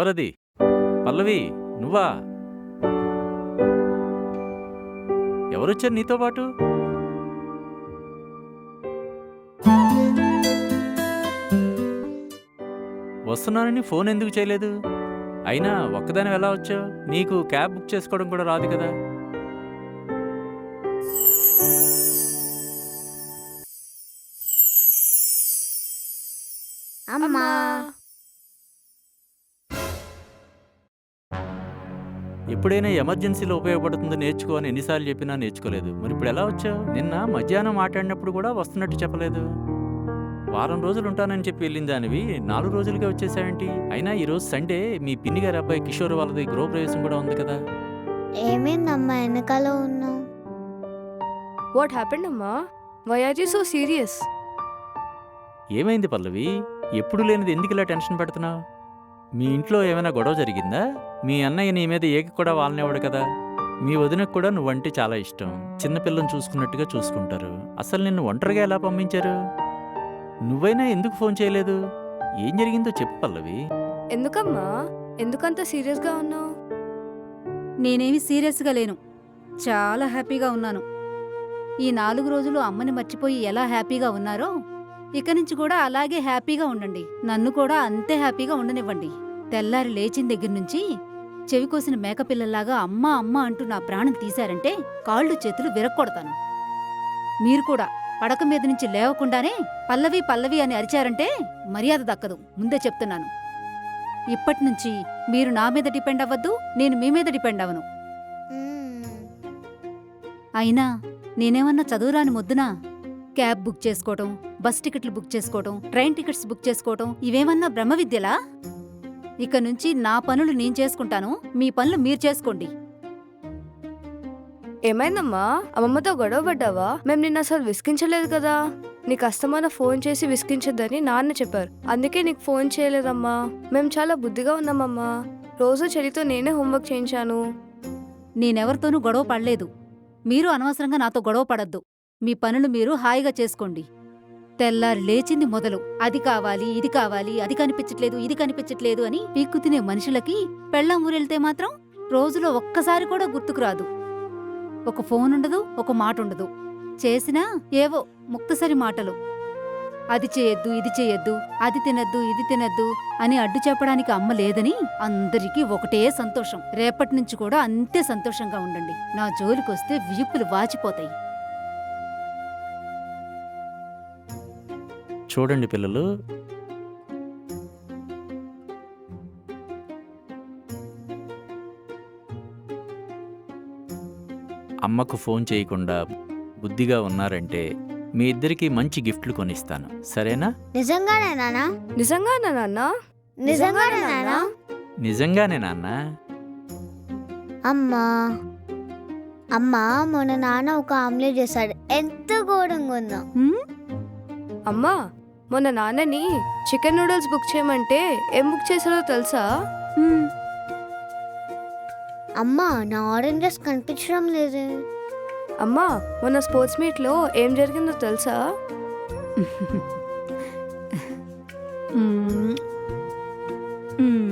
ఎవరది? పల్లవి, నువ్వా? ఎవరొచ్చారు నీతో పాటు? వస్తున్నానని ఫోన్ ఎందుకు చేయలేదు? అయినా ఒక్కదానివి ఎలా వచ్చావు? నీకు క్యాబ్ బుక్ చేసుకోవడం కూడా రాదు కదా? అమ్మా ఎప్పుడైనా ఎమర్జెన్సీలో ఉపయోగపడుతుందో నేర్చుకో అని ఎన్నిసార్లు చెప్పినా నేర్చుకోలేదు. మరి ఇప్పుడు ఎలా వచ్చావు? నిన్న మధ్యాహ్నం మాట్లాడినప్పుడు కూడా వస్తున్నట్టు చెప్పలేదు. వారం రోజులు ఉంటానని చెప్పి వెళ్ళిన దానివి 4 రోజులుగా వచ్చేసావేంటి? అయినా ఈరోజు సండే, మీ పిన్ని గారి అబ్బాయి కిషోర్ వాళ్ళది గృహప్రవేశం కూడా ఉంది కదా? ఏమైందమ్మా వెనకాల ఉన్నావు? వాట్ హ్యాపెండ్ అమ్మా? Why are you so serious? ఏమైంది పల్లవి? ఎప్పుడు లేనిది ఎందుకు ఇలా టెన్షన్ పెడుతున్నావు? మీ ఇంట్లో ఏమైనా గొడవ జరిగిందా? మీ అన్నయ్య నీ మీద ఏకి కూడా వాళ్ళనేవాడు కదా? మీ వదినకు కూడా నువ్వంటే చాలా ఇష్టం. చిన్నపిల్లని చూసుకున్నట్టుగా చూసుకుంటారు. అసలు నిన్ను ఒంటరిగా ఎలా పంపించారు? నువ్వైనా ఎందుకు ఫోన్ చేయలేదు? ఏం జరిగిందో చెప్పు పల్లవి. ఎందుకమ్మా? ఎందుకంత సీరియస్గా ఉన్నావు? నేనేమి సీరియస్గా లేను. చాలా హ్యాపీగా ఉన్నాను. ఈ 4 రోజులు అమ్మని మర్చిపోయి ఎలా హ్యాపీగా ఉన్నారో ఇక నుంచి కూడా అలాగే హ్యాపీగా ఉండండి. నన్ను కూడా అంతే హ్యాపీగా ఉండనివ్వండి. తెల్లారి లేచిన దగ్గర నుంచి చెవికోసిన మేకపిల్లల్లాగా అమ్మా అమ్మ అంటూ నా ప్రాణం తీశారంటే కాళ్ళు చేతులు విరక్కొడతాను. మీరు కూడా పడక మీద నుంచి లేవకుండానే పల్లవి పల్లవి అని అరిచారంటే మర్యాద దక్కదు. ముందే చెప్తున్నాను. ఇప్పటినుంచి మీరు నా మీద డిపెండ్ అవ్వద్దు, నేను మీ మీద డిపెండ్ అవ్వను. అయినా నేనేమన్నా చదువురాని మొద్దునా? క్యాబ్ బుక్ చేసుకోవటం, బస్ టికెట్లు బుక్ చేసుకోవటం, ట్రైన్ టికెట్స్ బుక్ చేసుకోవటం ఇవేమన్నా బ్రహ్మ విద్యలా? ఇక నుంచి నా పనులు నేను చేసుకుంటాను, మీ పనులు మీరు చేసుకోండి. ఏమైందమ్మా? అమ్మమ్మతో గొడవ పడ్డావా? మేము నిన్న అసలు విసిగించలేదు కదా. నీకు అస్తమాన ఫోన్ చేసి విసిగించొద్దని నాన్న చెప్పారు. అందుకే నీకు ఫోన్ చేయలేదమ్మా. మేము చాలా బుద్ధిగా ఉన్నామమ్మా. రోజు చెల్లితో నేనే హోంవర్క్ చేయించాను. నేనెవరితోనూ గొడవ పడలేదు. మీరు అనవసరంగా నాతో గొడవ పడద్దు. మీ పనులు మీరు హాయిగా చేసుకోండి. తెల్లారి లేచింది మొదలు అది కావాలి, ఇది కావాలి, అది కనిపించట్లేదు, ఇది కనిపించట్లేదు అని పీక్కు తినే మనుషులకి పెళ్ళాం ఊరెళ్తే మాత్రం రోజులో ఒక్కసారి కూడా గుర్తుకురాదు. ఒక ఫోన్ ఉండదు, ఒక మాట ఉండదు. చేసినా ఏవో ముక్తసరి మాటలు. అది చేయొద్దు, ఇది చేయొద్దు, అది తినద్దు, ఇది తినద్దు అని అడ్డు చెప్పడానికి అమ్మ లేదని అందరికీ ఒకటే సంతోషం. రేపటి నుంచి కూడా అంతే సంతోషంగా ఉండండి. నా జోలికొస్తే వీపులు వాచిపోతాయి. చూడండి పిల్లలు, అమ్మకు ఫోన్ చేయకుండా బుద్ధిగా ఉన్నారంటే మీ ఇద్దరికి మంచి గిఫ్ట్లు కొనిస్తాను, సరేనా? నిజంగానే నాన్నా? నిజంగానా నాన్న? నిజంగానే నాన్నా? నిజంగానే నాన్న. అమ్మా అమ్మా మొన్న నాన్న ఒక ఆమ్లెట్ చేశాడు, ఎంత ఘోరంగా ఉందో. అమ్మా, మొన్న నాన్నని చికెన్ నూడిల్స్ బుక్ చేయమంటే ఏం బుక్ చేశారో తెలుసా? అమ్మా నా ఆరెంజెస్ కనిపించడం లేదు. అమ్మా, మొన్న స్పోర్ట్స్ మీట్లో ఏం జరిగిందో తెలుసా? మ్మ్. మ్మ్.